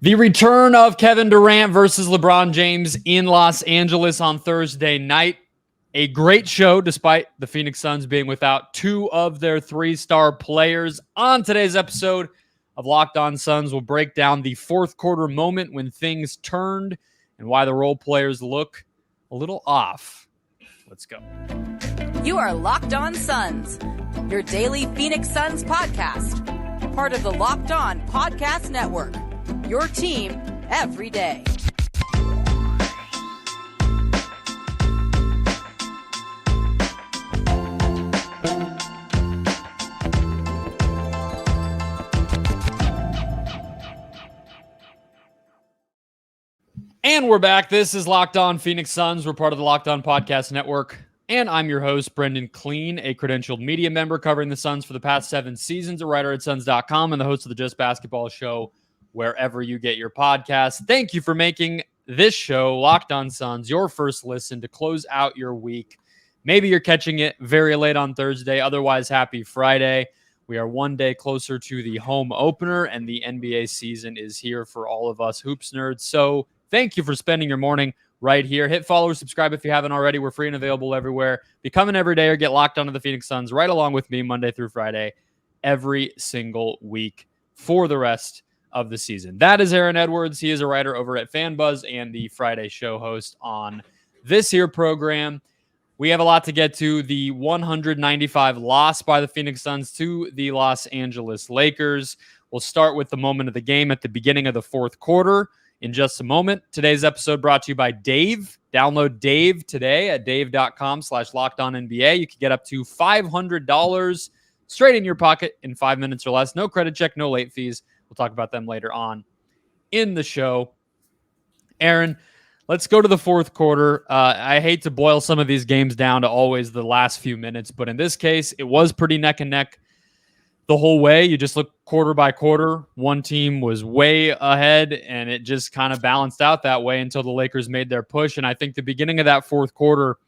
The return of Kevin Durant versus LeBron James in Los Angeles on Thursday night. A great show despite the Phoenix Suns being without two of their three-star players. On today's episode of Locked On Suns, we'll break down the fourth quarter moment when things turned and why the role players look a little off. Let's go. You are Locked On Suns, your daily Phoenix Suns podcast. Part of the Locked On Podcast Network. Your team every day. And we're back. This is Locked On Phoenix Suns. We're part of the Locked On Podcast Network. And I'm your host, Brendon Kleen, a credentialed media member covering the Suns for the past 7 seasons, a writer at Suns.com, and the host of the Just Basketball Show, wherever you get your podcasts. Thank you for making this show, Locked On Suns, your first listen to close out your week. Maybe you're catching it very late on Thursday. Otherwise, happy Friday. We are one day closer to the home opener, and the NBA season is here for all of us hoops nerds. So thank you for spending your morning right here. Hit follow or subscribe if you haven't already. We're free and available everywhere. Become an everydayer. Get locked onto the Phoenix Suns right along with me Monday through Friday every single week for the rest of the season. That is Aaron Edwards. He is a writer over at FanBuzz and the Friday show host on this here program. We have a lot to get to. The 195 loss by the Phoenix Suns to the Los Angeles Lakers. We'll start with the moment of the game at the beginning of the fourth quarter in just a moment. Today's episode brought to you by Dave. Download Dave today at dave.com/lockedonnba. You can get up to $500 straight in your pocket in 5 minutes or less. No credit check, no late fees. We'll talk about them later on in the show. Aaron, let's go to the fourth quarter. I hate to boil some of these games down to always the last few minutes, but in this case, it was pretty neck and neck the whole way. You just look quarter by quarter. One team was way ahead, and it just kind of balanced out that way until the Lakers made their push. And I think the beginning of that fourth quarter,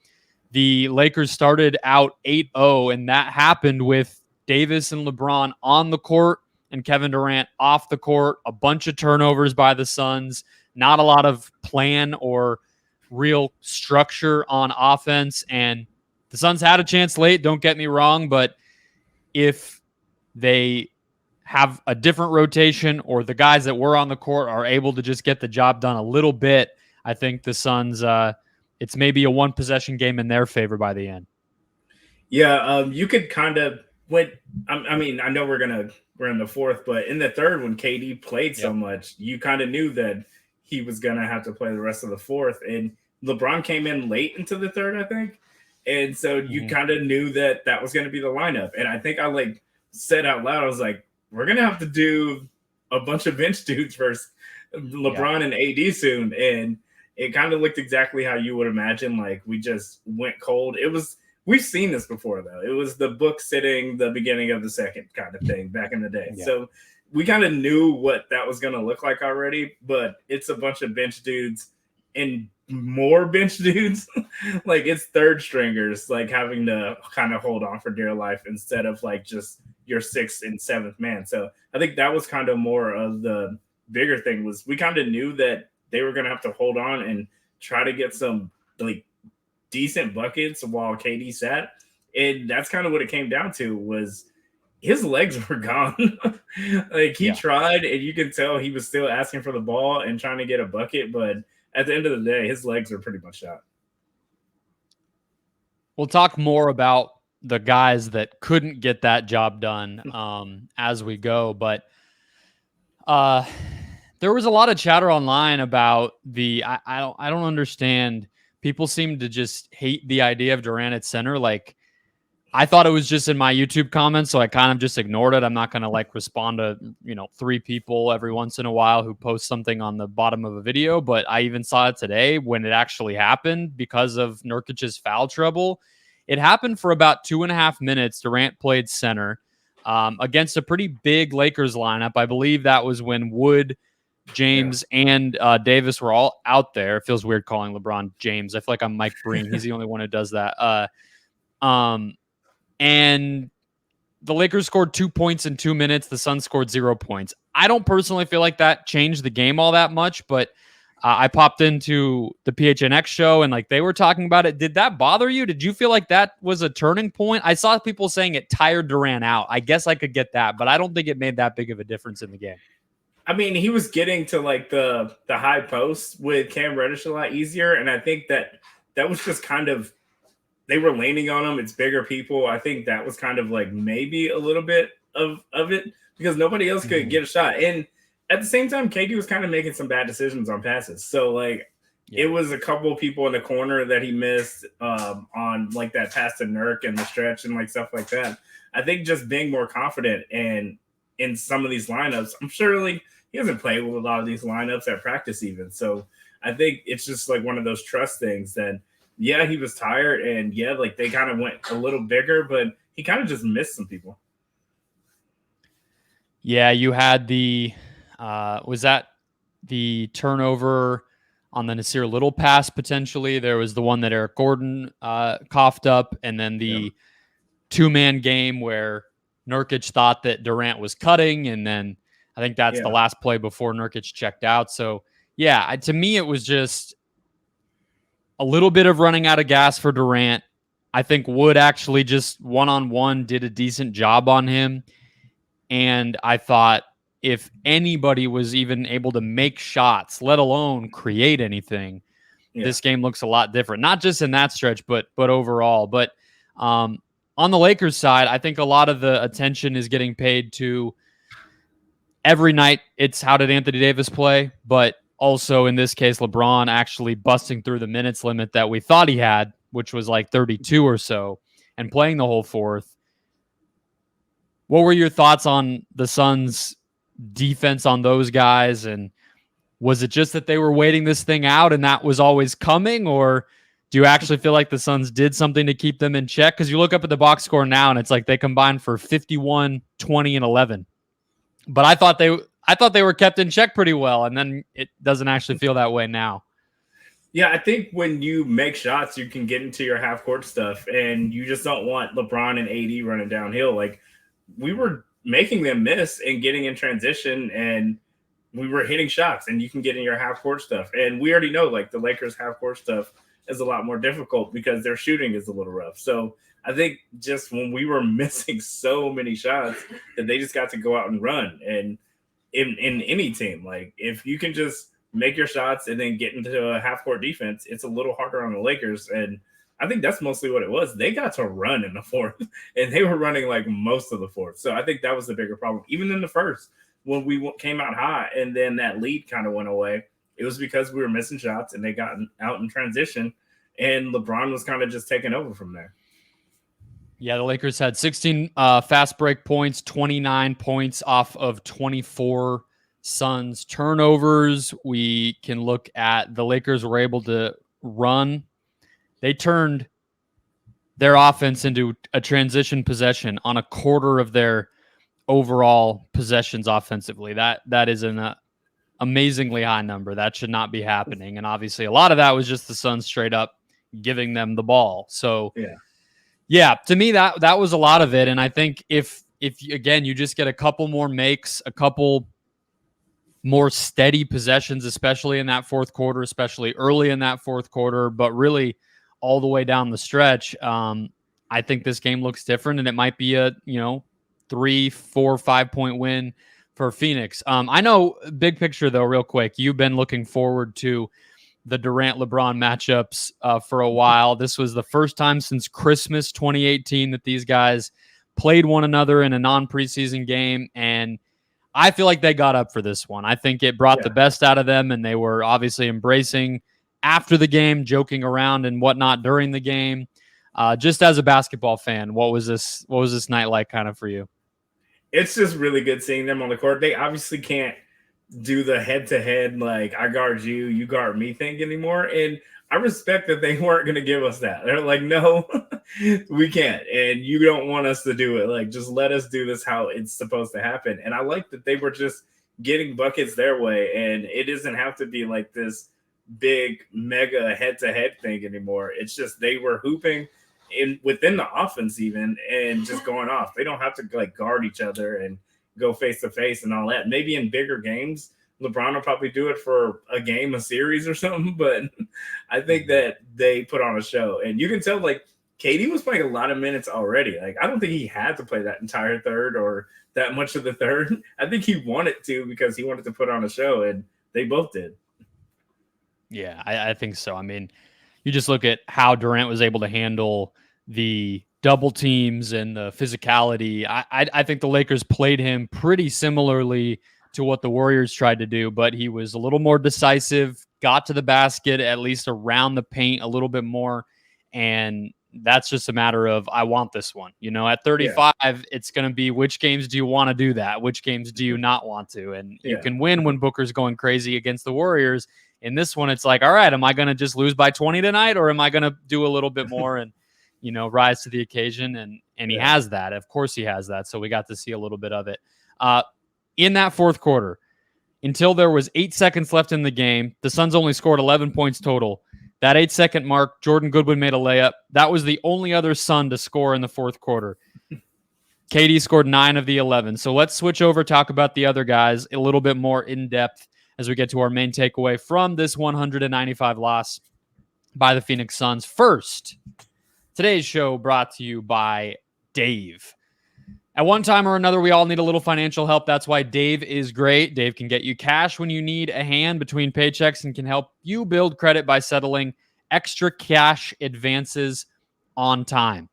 the Lakers started out 8-0, and that happened with Davis and LeBron on the court and Kevin Durant off the court. A bunch of turnovers by the Suns. Not a lot of plan or real structure on offense. And the Suns had a chance late, don't get me wrong, but if they have a different rotation or the guys that were on the court are able to just get the job done a little bit, I think the Suns, it's maybe a one-possession game in their favor by the end. Yeah, you could kind of I know we're in the fourth, but in the third, when KD played so much, you kind of knew that he was gonna have to play the rest of the fourth. And LeBron came in late into the third, I think, and so you kind of knew that was going to be the lineup. And I think I said out loud, I was like, we're gonna have to do a bunch of bench dudes versus LeBron and AD soon. And it kind of looked exactly how you would imagine. Like, we just went cold. We've seen this before, though. It was the book sitting the beginning of the second kind of thing back in the day. Yeah. So we kind of knew what that was going to look like already, but it's a bunch of bench dudes and more bench dudes. Like, it's third stringers, like, having to kind of hold on for dear life instead of just your sixth and seventh man. So I think that was kind of more of the bigger thing. Was we kind of knew that they were going to have to hold on and try to get some decent buckets while KD sat. And that's kind of what it came down to, was his legs were gone. He tried, and you can tell he was still asking for the ball and trying to get a bucket. But at the end of the day, his legs were pretty much shot. We'll talk more about the guys that couldn't get that job done as we go. But there was a lot of chatter online about I don't understand. People seem to just hate the idea of Durant at center. I thought it was just in my YouTube comments, so I kind of just ignored it. I'm not going to respond to, 3 people every once in a while who post something on the bottom of a video. But I even saw it today when it actually happened because of Nurkic's foul trouble. It happened for about 2.5 minutes. Durant played center against a pretty big Lakers lineup. I believe that was when Wood, James, and Davis were all out there. It feels weird calling LeBron James. I feel like I'm Mike Breen. He's the only one who does that. And the Lakers scored 2 points in 2 minutes. The Suns scored 0 points. I don't personally feel like that changed the game all that much, but I popped into the PHNX show and like they were talking about it. Did that bother you? Did you feel like that was a turning point? I saw people saying it tired Durant out. I guess I could get that, but I don't think it made that big of a difference in the game. I mean, he was getting to like the high post with Cam Reddish a lot easier, and I think that was just kind of they were leaning on him. It's bigger people. I think that was kind of like maybe a little bit of it because nobody else could get a shot. And at the same time, KD was kind of making some bad decisions on passes. So like it was a couple of people in the corner that he missed on like that pass to Nurk and the stretch and like stuff like that. I think just being more confident and in some of these lineups, I'm sure like he hasn't played with a lot of these lineups at practice even. So I think it's just like one of those trust things that yeah, he was tired and yeah, like they kind of went a little bigger, but he kind of just missed some people. Yeah, you had the was that the turnover on the Nasir Little pass potentially? There was the one that Eric Gordon coughed up, and then the two-man game where Nurkic thought that Durant was cutting, and then I think that's the last play before Nurkic checked out. So, yeah, to me it was just a little bit of running out of gas for Durant. I think Wood actually just one-on-one did a decent job on him, and I thought if anybody was even able to make shots, let alone create anything, this game looks a lot different. Not just in that stretch, but overall. But on the Lakers side, I think a lot of the attention is getting paid to every night. It's how did Anthony Davis play? But also in this case, LeBron actually busting through the minutes limit that we thought he had, which was like 32 or so, and playing the whole fourth. What were your thoughts on the Suns' defense on those guys? And was it just that they were waiting this thing out and that was always coming? Or do you actually feel like the Suns did something to keep them in check? Because you look up at the box score now and it's like they combined for 51, 20, and 11. But I thought they were kept in check pretty well, and then it doesn't actually feel that way now. Yeah, I think when you make shots, you can get into your half-court stuff, and you just don't want LeBron and AD running downhill. Like, we were making them miss and getting in transition, and we were hitting shots, and you can get in your half-court stuff. And we already know, like, the Lakers' half-court stuff is a lot more difficult because their shooting is a little rough. So I think just when we were missing so many shots that they just got to go out and run. And in any team, like if you can just make your shots and then get into a half-court defense, it's a little harder on the Lakers. And I think that's mostly what it was. They got to run in the fourth, and they were running like most of the fourth. So I think that was the bigger problem. Even in the first, when we came out hot and then that lead kind of went away, it was because we were missing shots and they got out in transition, and LeBron was kind of just taking over from there. Yeah, the Lakers had 16 fast break points, 29 points off of 24 Suns turnovers. We can look at the Lakers were able to run. They turned their offense into a transition possession on a quarter of their overall possessions offensively. That is an amazingly high number. That should not be happening. And obviously a lot of that was just the Suns straight up giving them the ball. So yeah, to me that was a lot of it. And I think if again you just get a couple more makes, a couple more steady possessions, especially in that fourth quarter, especially early in that fourth quarter, but really all the way down the stretch, I think this game looks different, and it might be a 3, 4, 5 point win for Phoenix. I know, big picture though, real quick, you've been looking forward to the Durant-LeBron matchups for a while. This was the first time since Christmas 2018 that these guys played one another in a non-preseason game, and I feel like they got up for this one. I think it brought the best out of them, and they were obviously embracing after the game, joking around and whatnot during the game. Just as a basketball fan, what was this night like kind of for you? It's just really good seeing them on the court. They obviously can't do the head-to-head, like, I guard you, you guard me thing anymore. And I respect that they weren't going to give us that. They're like, no, we can't. And you don't want us to do it. Like, just let us do this how it's supposed to happen. And I like that they were just getting buckets their way. And it doesn't have to be like this big, mega head-to-head thing anymore. It's just they were hooping within the offense even and just going off. They don't have to like guard each other and go face to face and all that. Maybe in bigger games, LeBron will probably do it for a game, a series or something. But I think that they put on a show, and you can tell like KD was playing a lot of minutes already. Like, I don't think he had to play that entire third or that much of the third. I think he wanted to because he wanted to put on a show, and they both did. Yeah, I think so. I mean, you just look at how Durant was able to handle the double teams and the physicality. I think the Lakers played him pretty similarly to what the Warriors tried to do, but he was a little more decisive, got to the basket, at least around the paint a little bit more, and that's just a matter of, I want this one. At 35, it's going to be, which games do you want to do that? Which games do you not want to? And you can win when Booker's going crazy against the Warriors. In this one, it's like, all right, am I going to just lose by 20 tonight, or am I going to do a little bit more and, rise to the occasion? And he has that. Of course he has that. So we got to see a little bit of it. In that fourth quarter, until there was 8 seconds left in the game, the Suns only scored 11 points total. That 8-second mark, Jordan Goodwin made a layup. That was the only other Sun to score in the fourth quarter. KD scored 9 of the 11. So let's switch over, talk about the other guys a little bit more in depth as we get to our main takeaway from this 195 loss by the Phoenix Suns. First, today's show brought to you by Dave. At one time or another, we all need a little financial help. That's why Dave is great. Dave can get you cash when you need a hand between paychecks and can help you build credit by settling extra cash advances on time.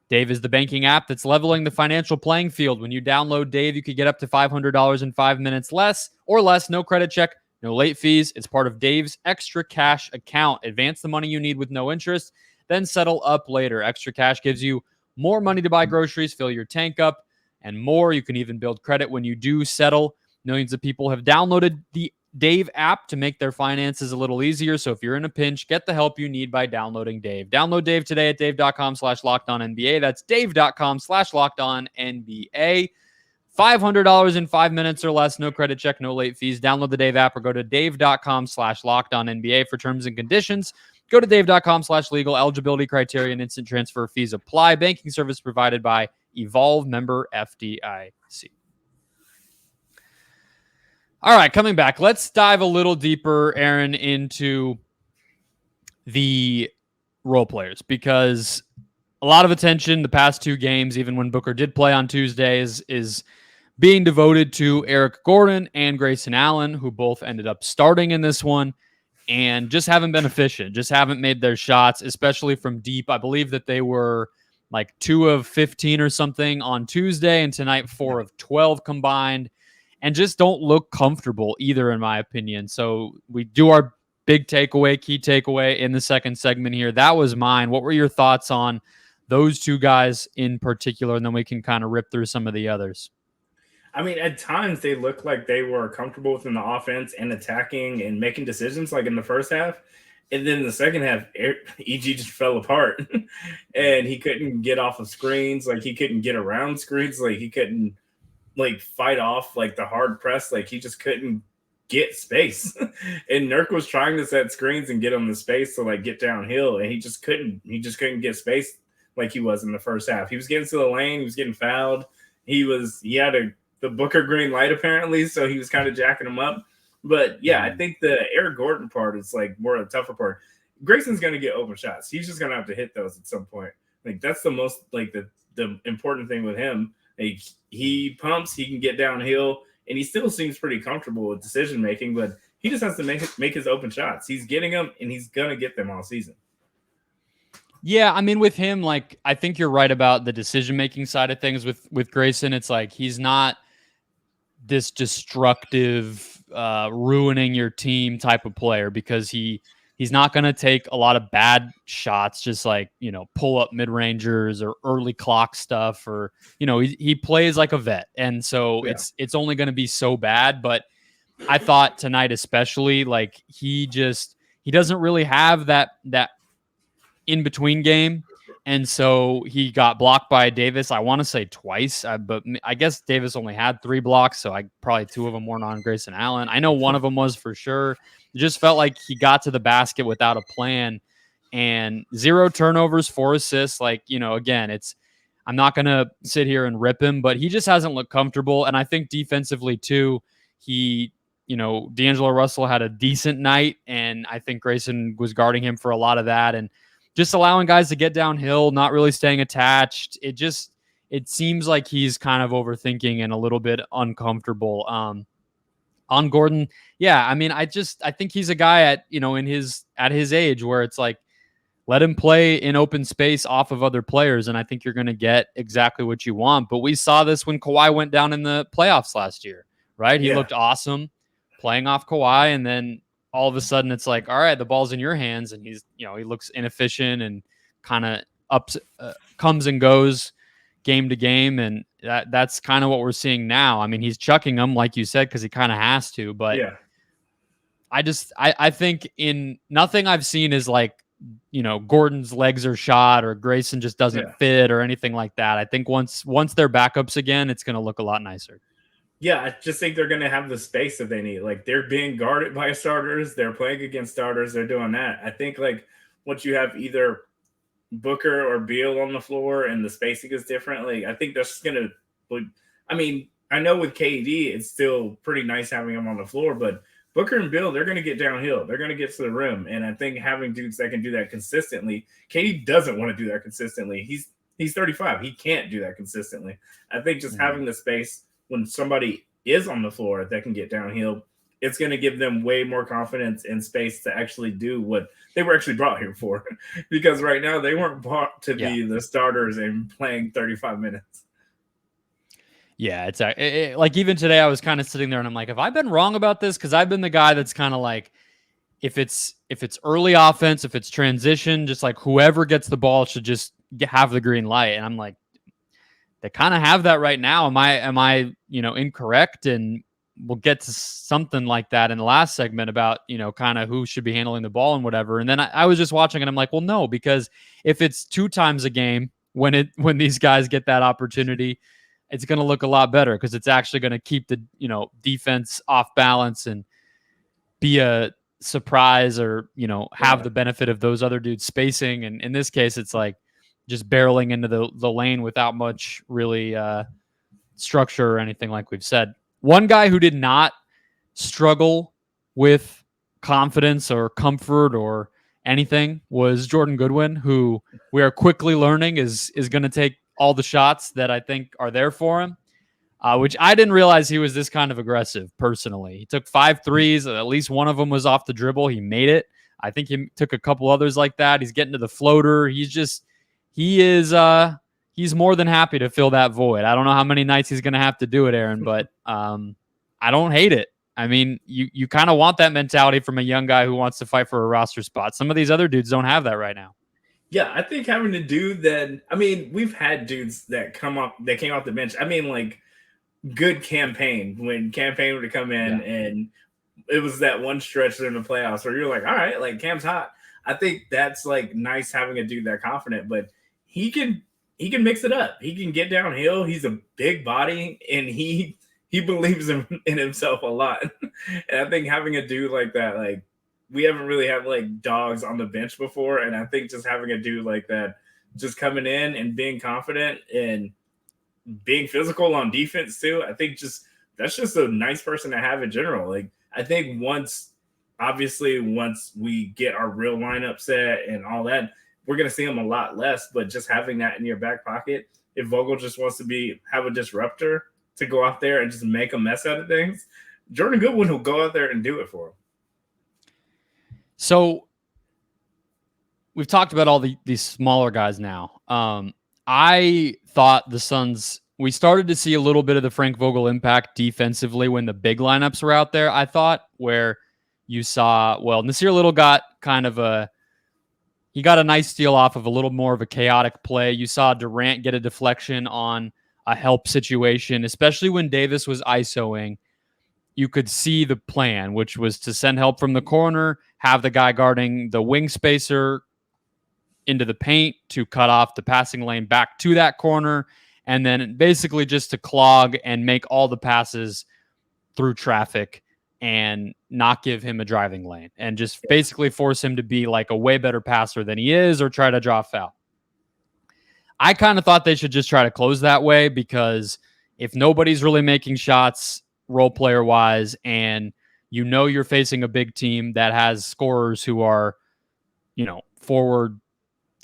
Dave is the banking app that's leveling the financial playing field. When you download Dave, you could get up to $500 in 5 minutes less, no credit check, no late fees. It's part of Dave's extra cash account. Advance the money you need with no interest, then settle up later. Extra cash gives you more money to buy groceries, fill your tank up, and more. You can even build credit when you do settle. Millions of people have downloaded the Dave app to make their finances a little easier. So if you're in a pinch, get the help you need by downloading Dave. Download Dave today at dave.com/LockedOnNBA. That's dave.com/LockedOnNBA. $500 in 5 minutes or less. No credit check, no late fees. Download the Dave app or go to dave.com/LockedOnNBA for terms and conditions. Go to dave.com/legal. Eligibility criteria and instant transfer fees apply. Banking service provided by Evolve, member FDIC. All right, coming back. Let's dive a little deeper, Aaron, into the role players, because a lot of attention the past two games, even when Booker did play on Tuesday, is being devoted to Eric Gordon and Grayson Allen, who both ended up starting in this one and just haven't been efficient, just haven't made their shots, especially from deep. I believe that they were like 2 of 15 or something on Tuesday, and tonight 4 of 12 combined, and just don't look comfortable either, in my opinion. So we do our big takeaway, key takeaway in the second segment here. That was mine. What were your thoughts on those two guys in particular? And then we can kind of rip through some of the others. I mean, at times they looked like they were comfortable within the offense and attacking and making decisions, like in the first half. And then in the second half, EG just fell apart and he couldn't get off of screens. Like, he couldn't get around screens. Like, he couldn't fight off the hard press. Like, he just couldn't get space. And Nurk was trying to set screens and get him the space to get downhill. And he just couldn't get space like he was in the first half. He was getting to the lane. He was getting fouled. He had the Booker green light apparently. So he was kind of jacking him up. But yeah, I think the Eric Gordon part is more of the tougher part. Grayson's going to get open shots. He's just going to have to hit those at some point. That's the most the important thing with him. He pumps, he can get downhill, and he still seems pretty comfortable with decision making. But he just has to make his open shots. He's getting them, and he's going to get them all season. Yeah, I mean, with him, I think you're right about the decision making side of things. With Grayson, it's he's not this destructive, ruining your team type of player, because he's not going to take a lot of bad shots, just pull up mid-rangers or early clock stuff, or he plays like a vet, and so it's only going to be so bad. But I thought tonight especially, he doesn't really have that in between game. And so he got blocked by Davis, I want to say twice, but I guess Davis only had 3 blocks, so probably 2 of them weren't on Grayson Allen. I know one of them was for sure. It just felt like he got to the basket without a plan, and 0 turnovers, 4 assists. Again, I'm not going to sit here and rip him, but he just hasn't looked comfortable. And I think defensively too, D'Angelo Russell had a decent night, and I think Grayson was guarding him for a lot of that, and just allowing guys to get downhill, not really staying attached. It seems like he's kind of overthinking and a little bit uncomfortable. On Gordon, yeah, I mean, I think he's a guy at his age where it's like, let him play in open space off of other players, and I think you're going to get exactly what you want. But we saw this when Kawhi went down in the playoffs last year, right? He looked awesome playing off Kawhi, and then all of a sudden it's like, all right, the ball's in your hands, and he looks inefficient and kind of comes and goes game to game, and that's kind of what we're seeing now. I mean, he's chucking them, like you said, because he kind of has to, but I think in nothing I've seen is like, Gordon's legs are shot or Grayson just doesn't fit or anything like that. I think once they're backups again, it's going to look a lot nicer. Yeah, I just think they're going to have the space that they need. Like, they're being guarded by starters. They're playing against starters. They're doing that. I think, like, once you have either Booker or Beal on the floor and the spacing is different, like, I think that's going to – I mean, I know with KD, it's still pretty nice having him on the floor, but Booker and Beal, they're going to get downhill. They're going to get to the rim. And I think having dudes that can do that consistently – KD doesn't want to do that consistently. He's 35. He can't do that consistently. I think just having the space – when somebody is on the floor that can get downhill, it's going to give them way more confidence and space to actually do what they were actually brought here for. Because right now they weren't brought to be the starters and playing 35 minutes. Yeah, it's like even today I was kind of sitting there and I'm like, have I been wrong about this? Because I've been the guy that's kind of like, if it's early offense, if it's transition, just like whoever gets the ball should just have the green light. And I'm like, they kind of have that right now. Am I incorrect? And we'll get to something like that in the last segment about, kind of who should be handling the ball and whatever. And then I was just watching and I'm like, well, no, because if it's 2 times a game, when these guys get that opportunity, it's going to look a lot better because it's actually going to keep the, defense off balance and be a surprise or, have the benefit of those other dudes spacing. And in this case, it's like, just barreling into the lane without much really structure or anything like we've said. One guy who did not struggle with confidence or comfort or anything was Jordan Goodwin, who we are quickly learning is going to take all the shots that I think are there for him, which I didn't realize he was this kind of aggressive personally. He took 5 threes. At least one of them was off the dribble. He made it. I think he took a couple others like that. He's getting to the floater. He's more than happy to fill that void. I don't know how many nights he's going to have to do it, Aaron, but I don't hate it. I mean, you kind of want that mentality from a young guy who wants to fight for a roster spot. Some of these other dudes don't have that right now. Yeah, I think having a dude that – I mean, we've had dudes that came off the bench. I mean, like, good campaign when campaign would come in and it was that one stretch in the playoffs where you're like, all right, like, Cam's hot. I think that's, like, nice having a dude that confident, but – he can mix it up. He can get downhill. He's a big body, and he believes in himself a lot. And I think having a dude like that, like, we haven't really had like dogs on the bench before, and I think just having a dude like that, just coming in and being confident and being physical on defense too, I think that's just a nice person to have in general. Like, I think once we get our real lineup set and all that, we're going to see him a lot less, but just having that in your back pocket, if Vogel just wants to have a disruptor to go out there and just make a mess out of things, Jordan Goodwin will go out there and do it for him. So we've talked about all these smaller guys now. I thought the Suns, we started to see a little bit of the Frank Vogel impact defensively when the big lineups were out there, I thought, where you saw, Nasir Little got he got a nice steal off of a little more of a chaotic play. You saw Durant get a deflection on a help situation, especially when Davis was ISOing. You could see the plan, which was to send help from the corner, have the guy guarding the wing spacer into the paint to cut off the passing lane back to that corner, and then basically just to clog and make all the passes through traffic and not give him a driving lane and just basically force him to be like a way better passer than he is or try to draw a foul. I kind of thought they should just try to close that way, because if nobody's really making shots role player wise, and you're facing a big team that has scorers who are, forward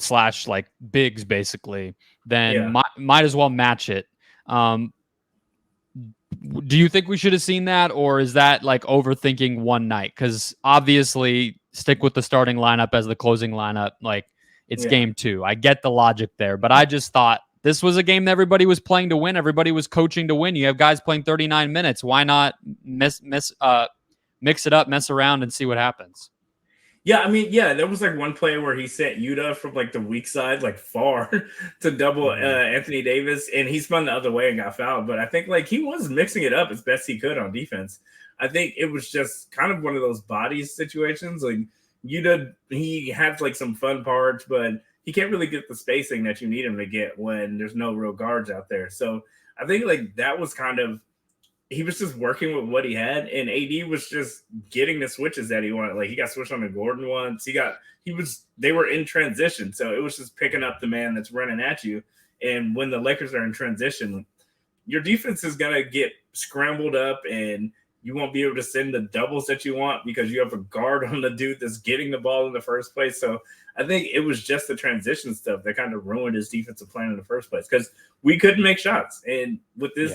/ like bigs basically, then might as well match it. Do you think we should have seen that, or is that like overthinking one night? Because obviously, stick with the starting lineup as the closing lineup. Like, it's game 2. I get the logic there, but I just thought this was a game that everybody was playing to win. Everybody was coaching to win. You have guys playing 39 minutes. Why not mix it up, mess around, and see what happens? Yeah, I mean, there was like one play where he sent Yuta from like the weak side, like far to double Anthony Davis, and he spun the other way and got fouled. But I think like he was mixing it up as best he could on defense. I think it was just kind of one of those bodies situations. Like Yuta, he had like some fun parts, but he can't really get the spacing that you need him to get when there's no real guards out there. So I think like that was kind of, he was just working with what he had, and AD was just getting the switches that he wanted. Like he got switched on to Gordon once. They were in transition. So it was just picking up the man that's running at you. And when the Lakers are in transition, your defense is going to get scrambled up, and you won't be able to send the doubles that you want because you have a guard on the dude that's getting the ball in the first place. So I think it was just the transition stuff that kind of ruined his defensive plan in the first place, because we couldn't make shots. And with this,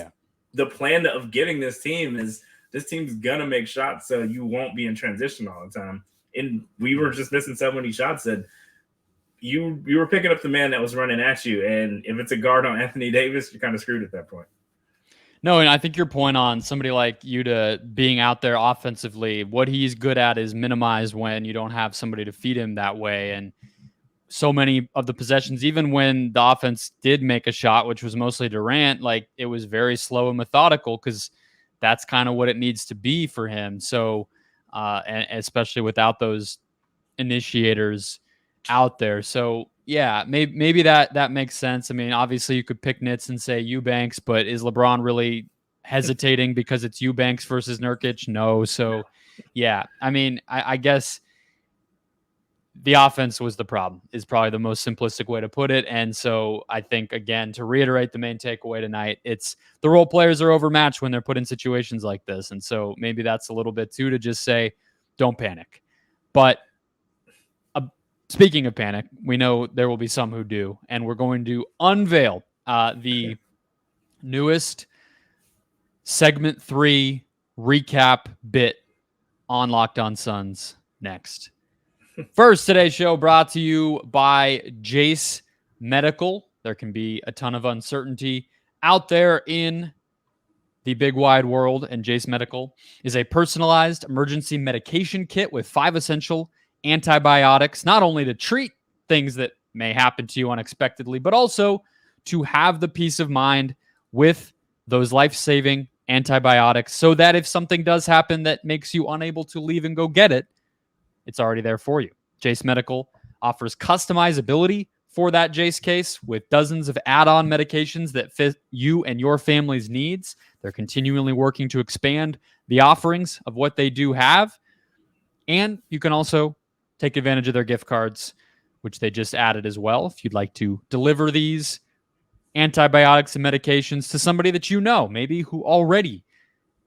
the plan of getting this team is this team's going to make shots, so you won't be in transition all the time. And we were just missing so many shots that you were picking up the man that was running at you. And if it's a guard on Anthony Davis, you're kind of screwed at that point. No, and I think your point on somebody like Yuta being out there offensively, what he's good at is minimized when you don't have somebody to feed him that way. And so many of the possessions, even when the offense did make a shot, which was mostly Durant, like it was very slow and methodical, because that's kind of what it needs to be for him. So, and especially without those initiators out there. So yeah, maybe that makes sense. I mean, obviously you could pick nits and say Eubanks, but is LeBron really hesitating because it's Eubanks versus Nurkic? No. So yeah, I mean, I guess the offense was the problem, is probably the most simplistic way to put it. And so I think, again, to reiterate the main takeaway tonight, it's the role players are overmatched when they're put in situations like this. And so maybe that's a little bit too, to just say, don't panic. But speaking of panic, we know there will be some who do, and we're going to unveil the newest segment 3 recap bit on Locked On Suns next. First, today's show brought to you by Jase Medical. There can be a ton of uncertainty out there in the big wide world, and Jase Medical is a personalized emergency medication kit with 5 essential antibiotics, not only to treat things that may happen to you unexpectedly, but also to have the peace of mind with those life-saving antibiotics, so that if something does happen that makes you unable to leave and go get it, it's already there for you. Jase Medical offers customizability for that Jase case with dozens of add-on medications that fit you and your family's needs. They're continually working to expand the offerings of what they do have. And you can also take advantage of their gift cards, which they just added as well, if you'd like to deliver these antibiotics and medications to somebody that you know, maybe who already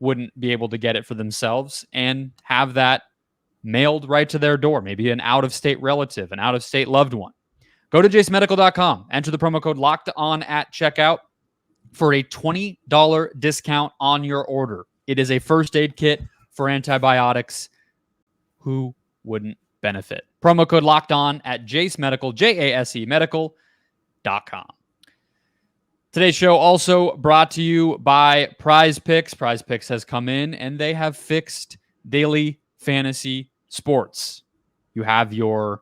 wouldn't be able to get it for themselves, and have that mailed right to their door, maybe an out-of-state relative, an out-of-state loved one. Go to jasemedical.com, enter the promo code LOCKEDON at checkout for a $20 discount on your order. It is a first aid kit for antibiotics. Who wouldn't benefit? Promo code LOCKEDON at Jase Medical, JASE Medical.com. Today's show also brought to you by Prize Picks. Prize Picks has come in, and they have fixed daily fantasy sports. You have your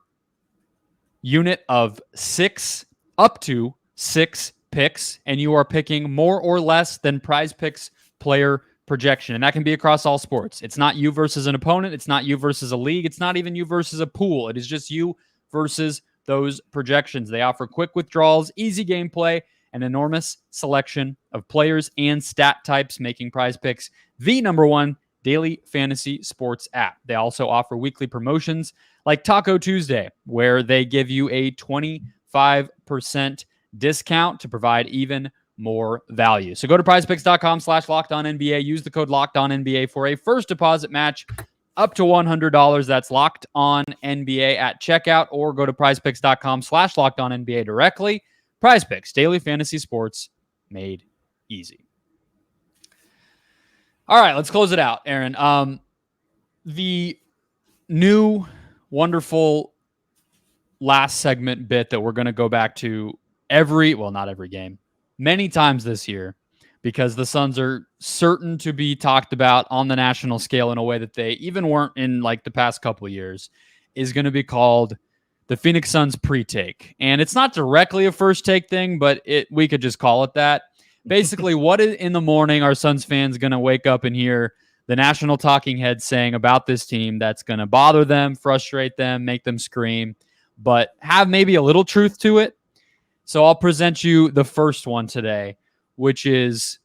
unit of 6 up to 6 picks, and you are picking more or less than Prize Picks player projection. And that can be across all sports. It's not you versus an opponent. It's not you versus a league. It's not even you versus a pool. It is just you versus those projections. They offer quick withdrawals, easy gameplay, an enormous selection of players and stat types, making Prize Picks the #1 daily fantasy sports app. They also offer weekly promotions like Taco Tuesday, where they give you a 25% discount to provide even more value. So go to prizepicks.com/LockedOnNBA. Use the code LockedOnNBA for a first deposit match up to $100. That's Locked On NBA at checkout, or go to prizepicks.com/LockedOnNBA directly. Prize Picks, daily fantasy sports made easy. All right, let's close it out, Aaron. The new wonderful last segment bit that we're going to go back to not every game, many times this year, because the Suns are certain to be talked about on the national scale in a way that they even weren't in like the past couple of years, is going to be called the Phoenix Suns pre-take. And it's not directly a first take thing, but we could just call it that. Basically, what in the morning are Suns fans going to wake up and hear the national talking heads saying about this team that's going to bother them, frustrate them, make them scream, but have maybe a little truth to it? So I'll present you the first one today, which is,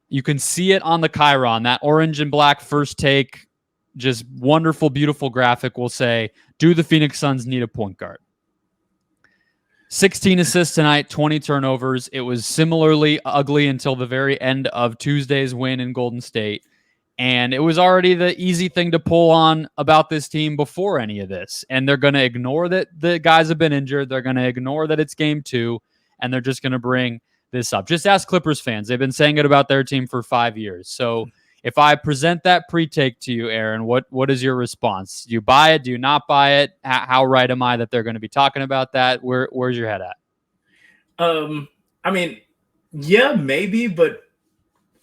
you can see it on the Chiron, that orange and black first take, just wonderful, beautiful graphic will say, do the Phoenix Suns need a point guard? 16 assists tonight, 20 turnovers. It was similarly ugly until the very end of Tuesday's win in Golden State. And it was already the easy thing to pull on about this team before any of this. And they're going to ignore that the guys have been injured. They're going to ignore that it's game 2. And they're just going to bring this up. Just ask Clippers fans. They've been saying it about their team for 5 years. So if I present that pre-take to you, Aaron, what is your response? Do you buy it? Do you not buy it? How right am I that they're going to be talking about that? Where's your head at? I mean, yeah, maybe, but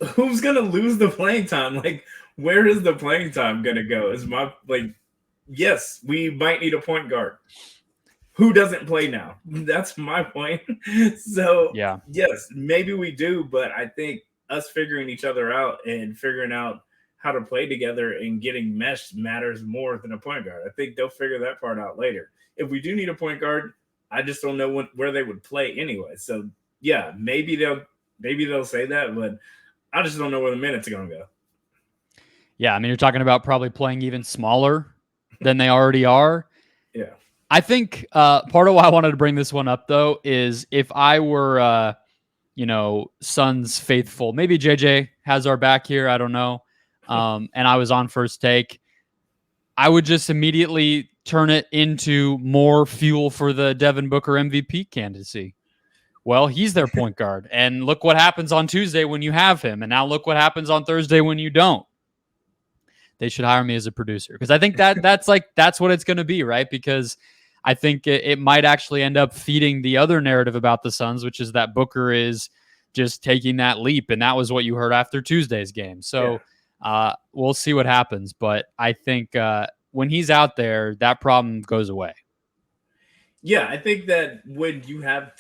who's going to lose the playing time? Like, where is the playing time going to go? Yes, we might need a point guard. Who doesn't play now? That's my point. So, yeah, yes, maybe we do, but I think us figuring each other out and figuring out how to play together and getting meshed matters more than a point guard. I think they'll figure that part out later. If we do need a point guard, I just don't know where they would play anyway. So, yeah, maybe they'll say that, but I just don't know where the minutes are going to go. Yeah, I mean, you're talking about probably playing even smaller than they already are. Yeah. I think part of why I wanted to bring this one up, though, is if I were, Suns faithful, maybe JJ has our back here, I don't know, and I was on first take, I would just immediately turn it into more fuel for the Devin Booker MVP candidacy. Well, he's their point guard, and look what happens on Tuesday when you have him, and now look what happens on Thursday when you don't. They should hire me as a producer, because I think that's what it's going to be, right? Because I think it might actually end up feeding the other narrative about the Suns, which is that Booker is just taking that leap, and that was what you heard after Tuesday's game. So we'll see what happens, but I think when he's out there, that problem goes away. Yeah, I think that when you have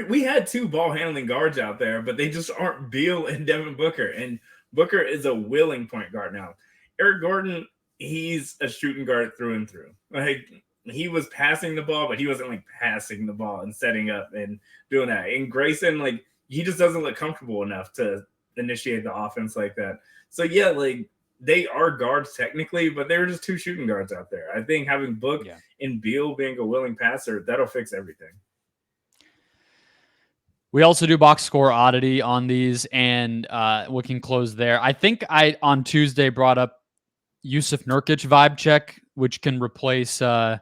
we had 2 ball handling guards out there, but they just aren't Beal and Devin Booker. And Booker is a willing point guard now. Eric Gordon, he's a shooting guard through and through. Like, he was passing the ball, but he wasn't like passing the ball and setting up and doing that. And Grayson, like, he just doesn't look comfortable enough to initiate the offense like that. So yeah, like, they are guards technically, but they were just 2 shooting guards out there. I think having Book and Beal being a willing passer, that'll fix everything. We also do box score oddity on these, and we can close there. I think I, on Tuesday, brought up Yusuf Nurkic vibe check, which can replace the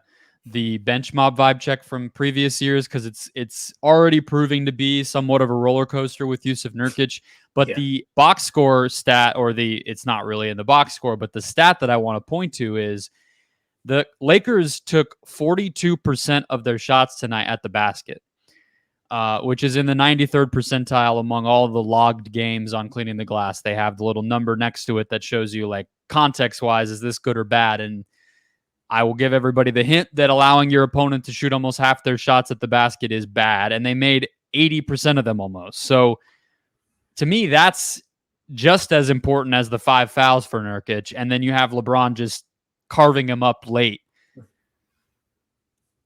bench mob vibe check from previous years, because it's already proving to be somewhat of a roller coaster with Yusuf Nurkic. But the box score stat, it's not really in the box score, but the stat that I want to point to is the Lakers took 42% of their shots tonight at the basket, which is in the 93rd percentile among all of the logged games on Cleaning the Glass. They have the little number next to it that shows you, like, context-wise, is this good or bad? And I will give everybody the hint that allowing your opponent to shoot almost half their shots at the basket is bad, and they made 80% of them almost. So to me, that's just as important as the 5 fouls for Nurkic, and then you have LeBron just carving him up late.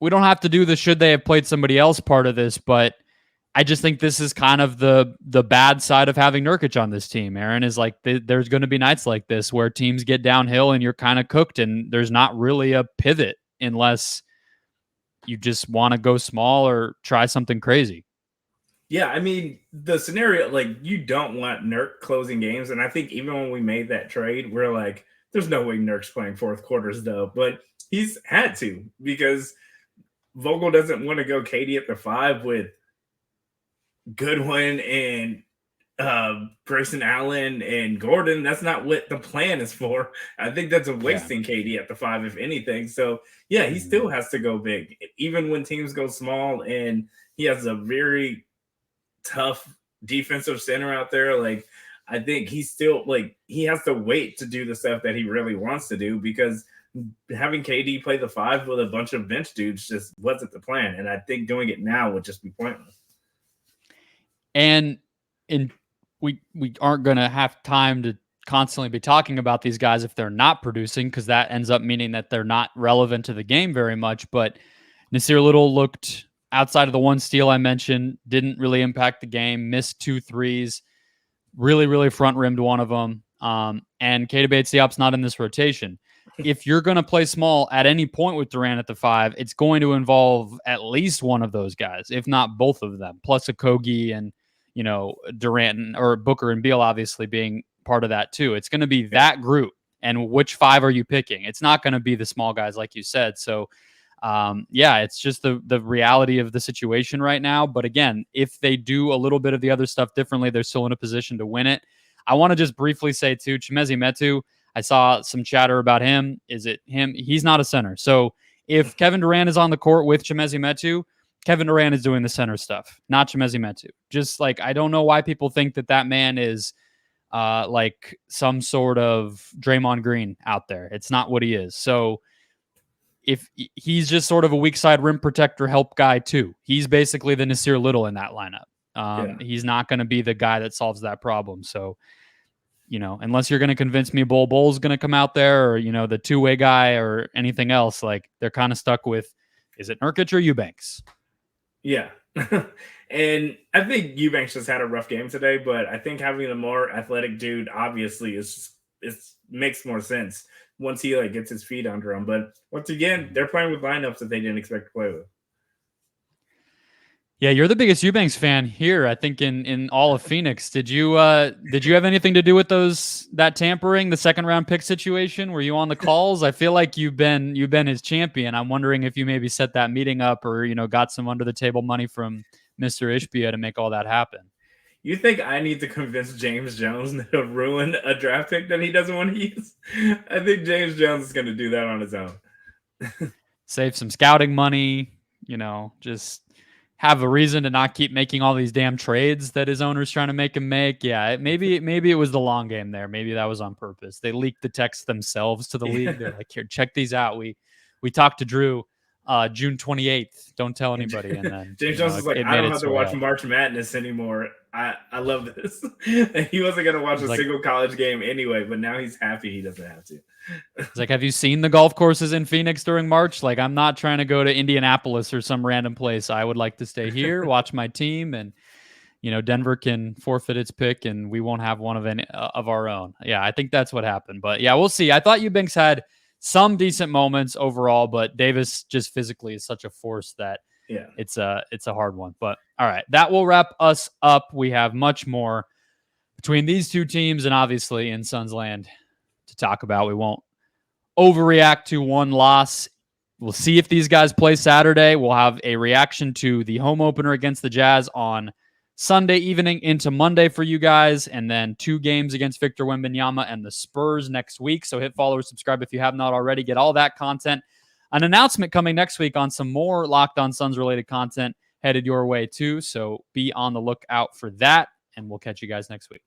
We don't have to do the should they have played somebody else part of this, but I just think this is kind of the bad side of having Nurkic on this team, Aaron, is like there's going to be nights like this where teams get downhill and you're kind of cooked, and there's not really a pivot unless you just want to go small or try something crazy. Yeah, I mean, the scenario, like, you don't want Nurk closing games. And I think even when we made that trade, we're like, there's no way Nurk's playing fourth quarters, though. But he's had to, because Vogel doesn't want to go KD at the 5 with Goodwin and Grayson Allen and Gordon. That's not what the plan is for. I think that's a wasting KD at the 5, if anything. So, yeah, he still has to go big, even when teams go small. And he has a very tough defensive center out there. Like, I think he's still, like, he has to wait to do the stuff that he really wants to do, because having KD play the 5 with a bunch of bench dudes just wasn't the plan. And I think doing it now would just be pointless. And we aren't going to have time to constantly be talking about these guys if they're not producing, because that ends up meaning that they're not relevant to the game very much. But Nasir Little looked, outside of the one steal I mentioned, didn't really impact the game, missed 2 threes, really front rimmed one of them. And Keita Bates-Diop's not in this rotation. If you're going to play small at any point with Durant at the 5, it's going to involve at least one of those guys, if not both of them, plus a Kogi and, Durant or Booker and Beal obviously being part of that too. It's going to be that group. And which 5 are you picking? It's not going to be the small guys, like you said. So, it's just the reality of the situation right now. But again, if they do a little bit of the other stuff differently, they're still in a position to win it. I want to just briefly say too, Chimezie Metu, I saw some chatter about him. Is it him? He's not a center. So if Kevin Durant is on the court with Chimezie Metu, Kevin Durant is doing the center stuff, not Chimezie Metu. Just like, I don't know why people think that man is like some sort of Draymond Green out there. It's not what he is. So if he's just sort of a weak side rim protector help guy too, he's basically the Nasir Little in that lineup. He's not going to be the guy that solves that problem. So, unless you're going to convince me Bol Bol's going to come out there, or, the two-way guy or anything else, like, they're kind of stuck with, is it Nurkic or Eubanks? Yeah. And I think Eubanks just had a rough game today, but I think having a more athletic dude obviously is makes more sense once he gets his feet under him. But once again, they're playing with lineups that they didn't expect to play with. Yeah, you're the biggest Eubanks fan here, I think, in all of Phoenix. Did you have anything to do with that tampering, the second round pick situation? Were you on the calls? I feel like you've been his champion. I'm wondering if you maybe set that meeting up, or got some under the table money from Mr. Ishbia to make all that happen. You think I need to convince James Jones to ruin a draft pick that he doesn't want to use? I think James Jones is going to do that on his own. Save some scouting money, just have a reason to not keep making all these damn trades that his owner's trying to make him make. Yeah, maybe it was the long game there. Maybe that was on purpose. They leaked the text themselves to the league. They're like, here, check these out. We talked to Drew June 28th. Don't tell anybody. And then James Jones is like, I don't have to watch March Madness anymore. I love this. He wasn't going to watch a single college game anyway, but now he's happy he doesn't have to. It's like, have you seen the golf courses in Phoenix during March? Like, I'm not trying to go to Indianapolis or some random place. I would like to stay here, watch my team, and Denver can forfeit its pick, and we won't have one of our own. Yeah, I think that's what happened. But yeah, we'll see. I thought Eubanks had some decent moments overall, but Davis just physically is such a force that it's a hard one. But all right, that will wrap us up. We have much more between these two teams and obviously in Suns land to talk about. We won't overreact to one loss. We'll see if these guys play Saturday. We'll have a reaction to the home opener against the Jazz on Sunday evening into Monday for you guys, and then 2 games against Victor Wembanyama and the Spurs next week. So hit follow or subscribe if you have not already. Get all that content. An announcement coming next week on some more Locked On Suns related content headed your way too. So be on the lookout for that, and we'll catch you guys next week.